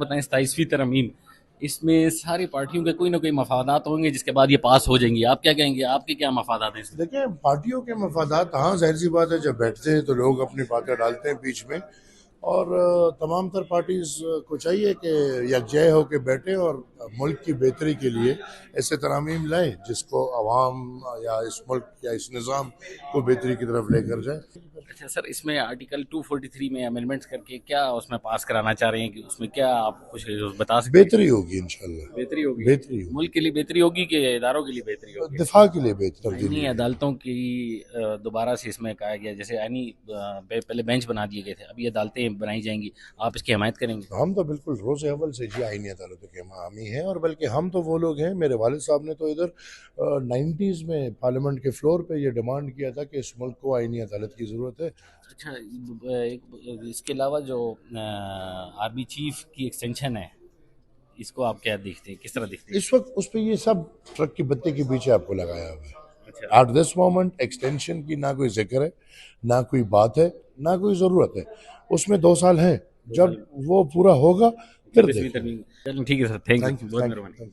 बताएं 27वीं तरमीम, इसमें सारी पार्टियों के कोई ना कोई मफादात होंगे जिसके बाद ये पास हो जाएंगी। आप क्या कहेंगे, आपके क्या मफादात हैं इसमें? देखिए, पार्टियों के मफादात, हाँ, जाहिर सी बात है, जब बैठते हैं तो लोग अपनी बातें डालते हैं बीच में। और तमाम तर पार्टीज को चाहिए कि यकजह होकर बैठे और मुल्क की बेहतरी के लिए ऐसे तरामीम लाएं जिसको अवाम या इस मुल्क या इस निज़ाम को बेहतरी की तरफ लेकर जाए। अच्छा सर, इसमें आर्टिकल 243 में अमेंडमेंट्स करके क्या उसमें पास कराना चाह रहे हैं कि उसमें क्या आप कुछ बता सकते हैं? बेहतरी होगी इंशाल्लाह। बेहतरी होगी। बेहतरी होगी। मुल्क के लिए बेहतरी होगी कि इदारों के लिए बेहतरी होगी? दिफा के लिए बेहतर आईनी तब्दीली होगी। अदालतों की दोबारा से इसमें कहा गया, जैसे आईनी पहले बेंच बना दिए गए थे, अभी अदालतें बनाई जाएंगी, आप इसकी हिमायत करेंगे? हम तो बिल्कुल रोज़ अव्वल से जी आईनी अदालतों के हामी हैं। और बल्कि हम तो वो लोग हैं, मेरे वालिद साहब ने तो इधर 90s में पार्लियामेंट के फ्लोर पे ये डिमांड किया था कि इस मुल्क को आईनी अदालत की ज़रूरत है। अच्छा, इसके अलावा जो आर्मी चीफ की एक्सटेंशन है, इसको आप क्या देखते हैं, किस तरह देखते हैं? इस वक्त उस पर ये सब ट्रक की बत्ती के पीछे आपको लगाया हुआ अच्छा। है। एट दिस मोमेंट एक्सटेंशन की ना कोई जिक्र है, ना कोई बात है, ना कोई ज़रूरत है। उसमें 2 साल हैं, दो जब साल वो पूरा होगा फिर 24वीं देखें। तरमीम। चलो ठीक है sir, thank you, thank you, बहुत थैंक मेहरबानी। यू।